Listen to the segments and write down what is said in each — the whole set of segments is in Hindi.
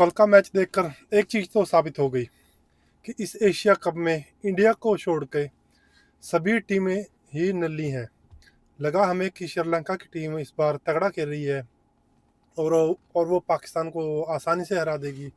कल का मैच देखकर एक चीज़ तो साबित हो गई कि इस एशिया कप में इंडिया को छोड़ के सभी टीमें ही नल्ली हैं। लगा हमें कि श्रीलंका की टीम इस बार तगड़ा खेल रही है और वो पाकिस्तान को आसानी से हरा देगी,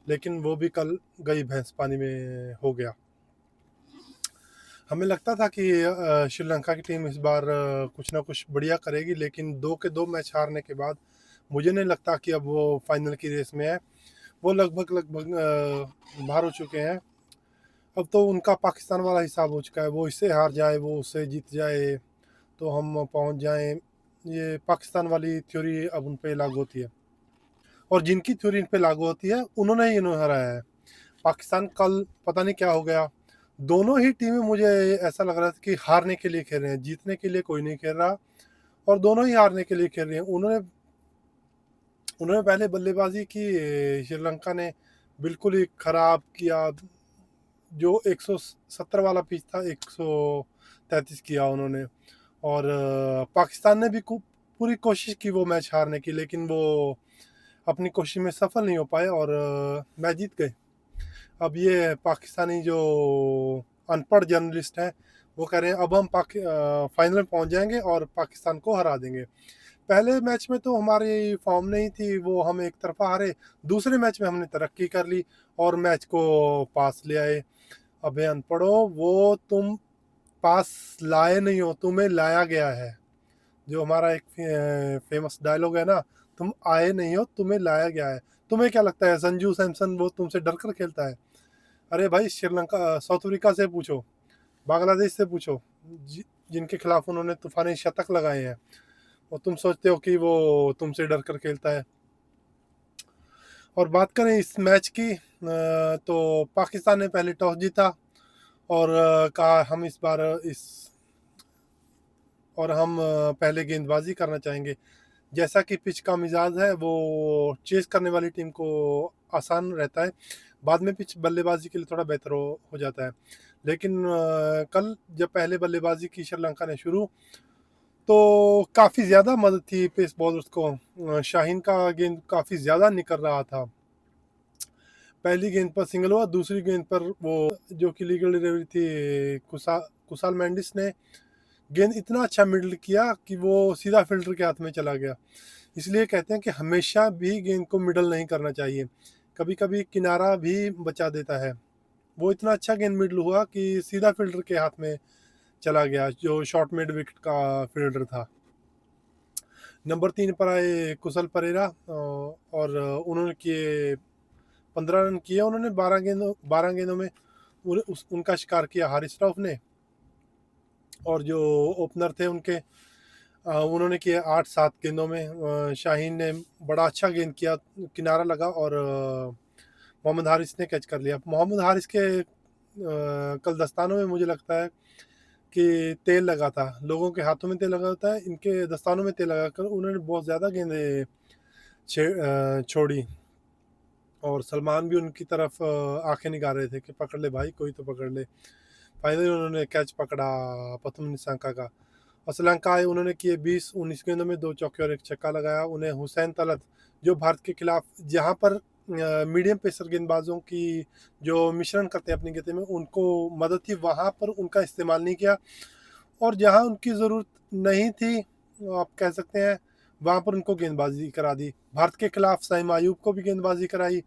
लेकिन वो भी कल गई भैंस पानी में हो गया। हमें लगता था कि श्रीलंका की टीम इस बार कुछ ना कुछ बढ़िया करेगी, लेकिन 2 के 2 मैच हारने के बाद मुझे नहीं लगता कि अब वो फाइनल की रेस में है। वो लगभग बाहर हो चुके हैं। अब तो उनका पाकिस्तान वाला हिसाब हो चुका है, वो इससे हार जाए, वो उससे जीत जाए, तो हम पहुंच जाएं। ये पाकिस्तान वाली थ्योरी अब उन पे लागू होती है, और जिनकी थ्योरी इन पे लागू होती है उन्होंने ही इन्हें हराया है। पाकिस्तान कल पता नहीं क्या हो गया, दोनों ही टीमें मुझे ऐसा लग रहा था कि हारने के लिए खेल रहे हैं, जीतने के लिए कोई नहीं खेल रहा, और दोनों ही हारने के लिए खेल रहे हैं। उन्होंने उन्होंने पहले बल्लेबाजी की, श्रीलंका ने बिल्कुल ही खराब किया। जो 170 वाला पिच था 133 किया उन्होंने, और पाकिस्तान ने भी पूरी कोशिश की वो मैच हारने की, लेकिन वो अपनी कोशिश में सफल नहीं हो पाए और मैच जीत गए। अब ये पाकिस्तानी जो अनपढ़ जर्नलिस्ट हैं वो कह रहे हैं अब हम फाइनल में पहुंच जाएंगे और पाकिस्तान को हरा देंगे। पहले मैच में तो हमारी फॉर्म नहीं थी, वो हम एक तरफा हारे। दूसरे मैच में हमने तरक्की कर ली और मैच को पास ले आए। अबे अनपढ़ो, वो तुम पास लाए नहीं हो, तुम्हें लाया गया है। जो हमारा एक फेमस डायलॉग है ना, तुम आए नहीं हो, तुम्हें लाया गया है। तुम्हें क्या लगता है संजू सैमसन वो तुमसे डर कर खेलता है? अरे भाई, श्रीलंका साउथ अफ्रीका से पूछो, बांग्लादेश से पूछो, जिनके खिलाफ उन्होंने तूफानी शतक लगाए हैं, और तुम सोचते हो कि वो तुमसे डर कर खेलता है। और बात करें इस मैच की, तो पाकिस्तान ने पहले टॉस जीता और कहा हम इस बार इस और हम पहले गेंदबाजी करना चाहेंगे। जैसा कि पिच का मिजाज है, वो चेस करने वाली टीम को आसान रहता है, बाद में पिच बल्लेबाजी के लिए थोड़ा बेहतर हो जाता है। लेकिन कल जब पहले बल्लेबाजी की श्रीलंका ने शुरू, तो काफ़ी ज़्यादा मदद थी पेस बॉलर्स को। शाहीन का गेंद काफ़ी ज़्यादा निकल रहा था। पहली गेंद पर सिंगल हुआ, दूसरी गेंद पर वो जो कि लीगल डिलीवरी थी, कुशाल मेंडिस ने गेंद इतना अच्छा मिडल किया कि वो सीधा फील्डर के हाथ में चला गया। इसलिए कहते हैं कि हमेशा भी गेंद को मिडल नहीं करना चाहिए, कभी कभी किनारा भी बचा देता है। वो इतना अच्छा गेंद मिडल हुआ कि सीधा फील्डर के हाथ में चला गया, जो शॉर्ट मिड विकेट का फील्डर था। नंबर 3 पर आए कुशल परेरा, और उन्होंने किए 15 रन किए। उन्होंने 12 गेंदों में उनका शिकार किया हारिस रऊफ ने, और जो ओपनर थे उनके, उन्होंने किए 8-7 गेंदों में। शाहीन ने बड़ा अच्छा गेंद किया, किनारा लगा, और मोहम्मद हारिस ने कैच कर लिया। मोहम्मद हारिस के कल दस्तानों में मुझे लगता है कि तेल लगा था, लोगों के हाथों में तेल लगा होता है, इनके दस्तानों में तेल लगा कर उन्होंने बहुत ज़्यादा गेंदें छोड़ी, और सलमान भी उनकी तरफ आंखें निकाल रहे थे कि पकड़ ले भाई, कोई तो पकड़ ले। फाइनली उन्होंने कैच पकड़ा प्रथम निशंका का। और श्रीलंका आए, उन्होंने किए 20-19 गेंदों में 2 चौके और 1 छक्का लगाया। उन्हें हुसैन तलत, जो भारत के खिलाफ जहाँ पर मीडियम पेसर गेंदबाजों की जो मिश्रण करते हैं अपनी गेंद में, उनको मदद थी, वहाँ पर उनका इस्तेमाल नहीं किया, और जहाँ उनकी ज़रूरत नहीं थी, आप कह सकते हैं, वहाँ पर उनको गेंदबाजी करा दी। भारत के खिलाफ साइम आयूब को भी गेंदबाजी कराई,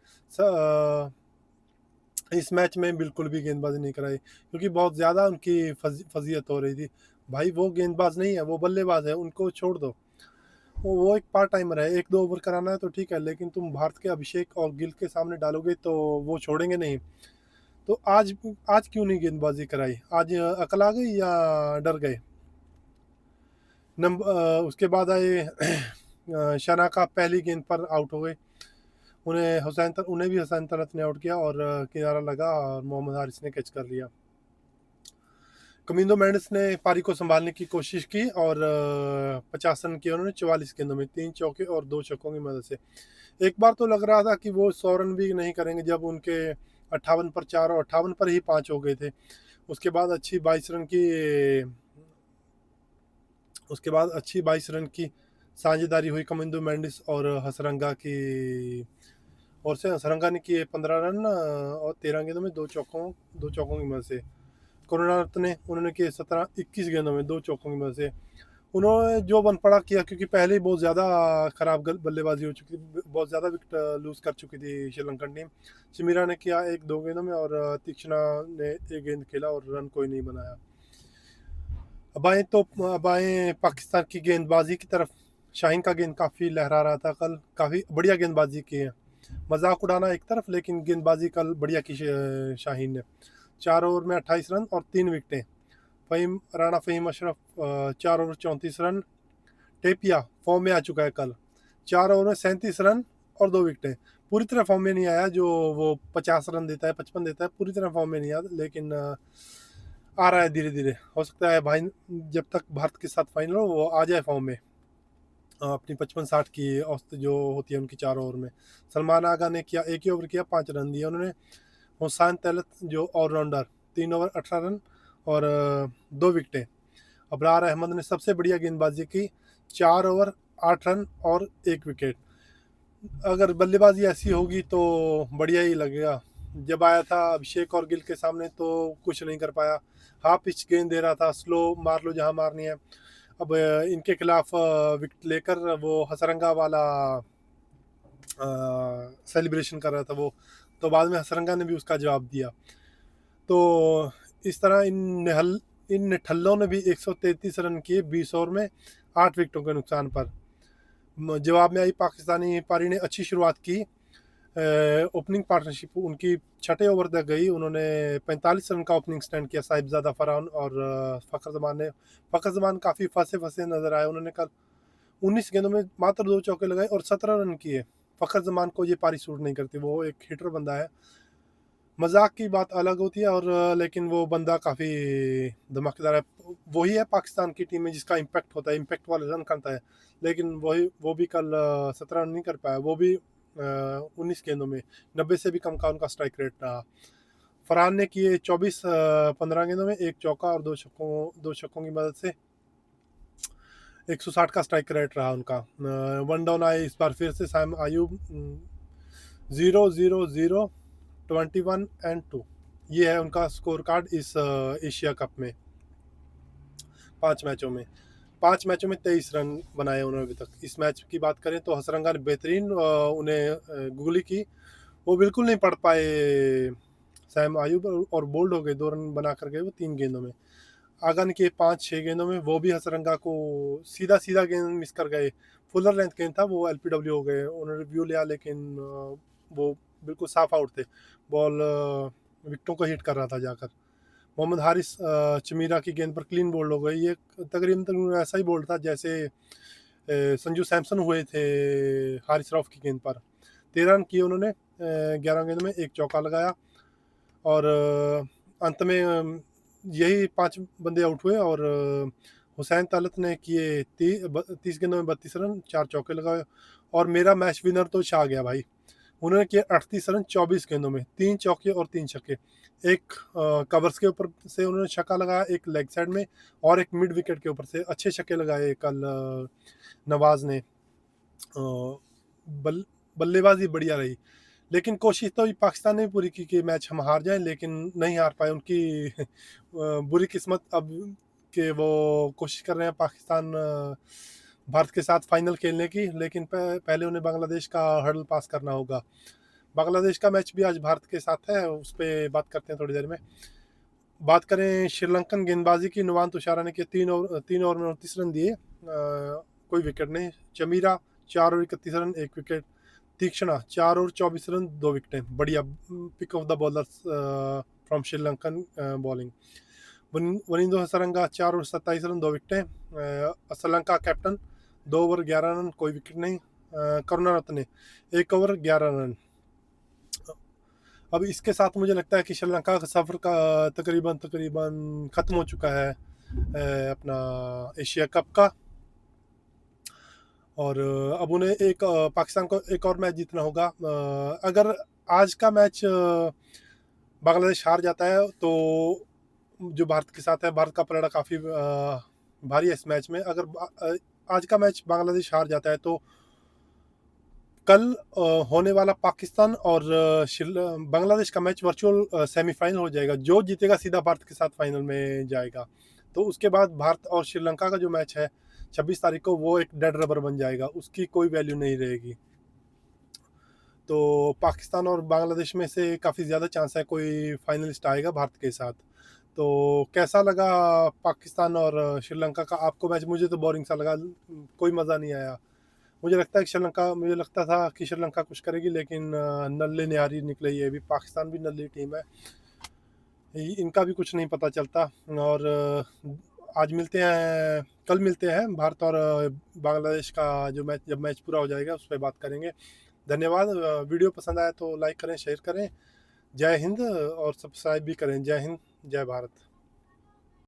इस मैच में बिल्कुल भी गेंदबाजी नहीं कराई, क्योंकि बहुत ज़्यादा उनकी फजीयत हो रही थी। भाई वो गेंदबाज नहीं है, वो बल्लेबाज है, उनको छोड़ दो। वो एक पार्ट टाइमर है, 1-2 ओवर कराना है तो ठीक है, लेकिन तुम भारत के अभिषेक और गिल के सामने डालोगे तो वो छोड़ेंगे नहीं। तो आज आज क्यों नहीं गेंदबाजी कराई? आज अकल आ गई या डर गए? उसके बाद आए शना का पहली गेंद पर आउट हो गए। उन्हें भी हुसैन तलत ने आउट किया, और किनारा लगा और मोहम्मद हारिस ने कैच कर लिया। कमिंदो मेंडिस ने पारी को संभालने की कोशिश की और 50 रन किए उन्होंने 44 गेंदों में, 3 चौके और 2 छक्कों की मदद से। एक बार तो लग रहा था कि वो 100 रन भी नहीं करेंगे, जब उनके 58 पर 4 और 58 पर ही 5 हो गए थे। उसके बाद अच्छी 22 रन की उसके बाद अच्छी 22 रन की साझेदारी हुई कमिंदो मेंडिस और हसरंगा की, और से हसरंगा ने किए 15 रन और 13 गेंदों में 2 चौकों की मदद से। करुणारत्न ने उन्होंने किए 21 गेंदों में 2 चौकों की मदद से। उन्होंने जो बनपड़ा किया, क्योंकि पहले ही बहुत ज़्यादा खराब बल्लेबाजी हो चुकी थी, बहुत ज़्यादा विकेट लूज़ कर चुकी थी श्रीलंकन टीम। चमीरा ने किया 1-2 गेंदों में और तीक्ष्णा ने 1 गेंद खेला और रन कोई नहीं बनाया। अब आए पाकिस्तान की गेंदबाजी की तरफ। शाहीन का गेंद काफ़ी लहरा रहा था कल, काफ़ी बढ़िया गेंदबाजी की है। मजाक उड़ाना एक तरफ, लेकिन गेंदबाजी कल बढ़िया की शाहीन ने। 4 ओवर में 28 रन और 3 विकेटें। Faheem Ashraf 4 over 34 run. टेपिया फॉर्म में आ चुका है कल, 4 ओवर में 37 रन और 2 विकेटें। पूरी तरह फॉर्म में नहीं आया, जो वो 50 रन देता है, 55 देता है, पूरी तरह फॉर्म में नहीं आया, लेकिन आ रहा है धीरे धीरे। हो सकता है भाई जब तक भारत के साथ फाइनल हो वो आ जाए फॉर्म में। अपनी 55-60 की औसत जो होती है उनकी 4 ओवर में। सलमान आगा ने किया, एक ही ओवर किया, 5 रन दिए उन्होंने। हुसैन तलत जो ऑलराउंडर, 3 ओवर 18 रन और 2 विकेटें। अबरार अहमद ने सबसे बढ़िया गेंदबाजी की, 4 ओवर 8 रन और 1 विकेट। अगर बल्लेबाजी ऐसी होगी तो बढ़िया ही लगेगा। जब आया था अभिषेक और गिल के सामने तो कुछ नहीं कर पाया, हाफ पिच गेंद दे रहा था, स्लो मार लो जहां मारनी है। अब इनके खिलाफ विकेट लेकर वो हसरंगा वाला सेलिब्रेशन कर रहा था वो, तो बाद में हसरंगा ने भी उसका जवाब दिया। तो इस तरह इन निठल्लों ने भी 133 रन किए 20 ओवर में 8 विकेटों के नुकसान पर। जवाब में आई पाकिस्तानी पारी ने अच्छी शुरुआत की। ओपनिंग पार्टनरशिप उनकी 6ठे ओवर तक गई, उन्होंने 45 रन का ओपनिंग स्टैंड किया। साहिबजादा फरहान और फ़खर जमान काफ़ी फंसे फंसे नजर आए। उन्होंने कल 19 गेंदों में मात्र 2 चौके लगाए और 17 रन किए। फ़खर जमान को ये पारी सूट नहीं करती, वो एक हिटर बंदा है। मजाक की बात अलग होती है, और लेकिन वो बंदा काफ़ी धमाकेदार है। वही है पाकिस्तान की टीम में जिसका इम्पैक्ट होता है, इम्पैक्ट वाले रन करता है, लेकिन वो भी कल 17 रन नहीं कर पाया, वो भी 19 गेंदों में। 90 से भी कम का उनका स्ट्राइक रेट रहा। फरहान ने किए 24 15 गेंदों में 1 चौका और 2 छक्कों की मदद से 160 का स्ट्राइक रेट रहा उनका। वन डाउन आए इस बार फिर से साइम आयूब, 0-0-0 21 एंड 2, ये है उनका स्कोर कार्ड इस एशिया कप में। 5 मैचों में 23 रन बनाए उन्होंने अभी तक। इस मैच की बात करें तो हसरंगा ने बेहतरीन उन्हें गुगली की, वो बिल्कुल नहीं पढ़ पाए सैम आयूब, और बोल्ड हो गए, 2 रन बना कर गए वो 3 गेंदों में। आगा ने किए 5-6 गेंदों में, वो भी हसरंगा को सीधा सीधा गेंद मिस कर गए। फुलर लेंथ गेंद था, वो एलपीडब्ल्यू हो गए। उन्होंने रिव्यू लिया, लेकिन वो बिल्कुल साफ आउट थे। बॉल विकेटों को हिट कर रहा था जाकर। मोहम्मद हारिस चमीरा की गेंद पर क्लीन बोल्ड हो गई। ये तकरीबन ऐसा ही बोल्ड था जैसे संजू सैमसन हुए थे हारिस रऊफ की गेंद पर। 13 रन किए उन्होंने, 11 गेंद में 1 चौका लगाया, और अंत में यही 5 बंदे आउट हुए, और हुसैन तालत ने किए 30 गेंदों में 32 रन, 4 चौके लगाए, और मेरा मैच विनर तो छा गया भाई। उन्होंने किए 38 रन 24 गेंदों में, 3 चौके और 3 छक्के। एक कवर्स के ऊपर से उन्होंने छक्का लगाया, एक लेग साइड में, और एक मिड विकेट के ऊपर से अच्छे छक्के लगाए कल नवाज ने। बल बल्लेबाजी बढ़िया रही, लेकिन कोशिश तो पाकिस्तान ने भी पूरी की कि मैच हम हार जाएं, लेकिन नहीं हार पाए। उनकी बुरी किस्मत अब कि वो कोशिश कर रहे हैं पाकिस्तान भारत के साथ फाइनल खेलने की, लेकिन पहले उन्हें बांग्लादेश का हर्डल पास करना होगा। बांग्लादेश का मैच भी आज भारत के साथ है, उस पर बात करते हैं थोड़ी देर में। बात करें श्रीलंकन गेंदबाजी की, नुवान तुषारा ने किए 3 ओवर में 29 रन दिए, कोई विकेट नहीं। Chameera 4 over 31 run 1 wicket. Theekshana 4 over 24 run 2 विकेटें, बढ़िया pick of the bowlers from Sri Lankan bowling. Wanindu Hasaranga 4 over 27 run 2 विकेटें। श्रीलंका कैप्टन 2 ओवर 11 रन, कोई विकेट नहीं। Karunaratne 1 over 11 run. अब इसके साथ मुझे लगता है कि श्रीलंका का सफ़र का तकरीबन ख़त्म हो चुका है अपना एशिया कप का, और अब उन्हें पाकिस्तान को एक और मैच जीतना होगा। अगर आज का मैच बांग्लादेश हार जाता है तो जो भारत के साथ है, भारत का पलड़ा काफ़ी भारी है इस मैच में। अगर आज का मैच बांग्लादेश हार जाता है तो कल होने वाला पाकिस्तान और बांग्लादेश का मैच वर्चुअल सेमीफाइनल हो जाएगा। जो जीतेगा सीधा भारत के साथ फाइनल में जाएगा। तो उसके बाद भारत और श्रीलंका का जो मैच है 26 तारीख को, वो एक डेड रबर बन जाएगा, उसकी कोई वैल्यू नहीं रहेगी। तो पाकिस्तान और बांग्लादेश में से काफ़ी ज़्यादा चांस है कोई फाइनलिस्ट आएगा भारत के साथ। तो कैसा लगा पाकिस्तान और श्रीलंका का आपको मैच? मुझे तो बोरिंग सा लगा, कोई मज़ा नहीं आया। मुझे लगता था कि श्रीलंका कुछ करेगी, लेकिन नल्ले निहारी निकले ये भी। पाकिस्तान भी नल्ली टीम है, इनका भी कुछ नहीं पता चलता। और आज मिलते हैं, कल मिलते हैं भारत और बांग्लादेश का जो मैच, जब मैच पूरा हो जाएगा उस पर बात करेंगे। धन्यवाद। वीडियो पसंद आया तो लाइक करें, शेयर करें। जय हिंद, और सब्सक्राइब भी करें। जय हिंद, जय भारत।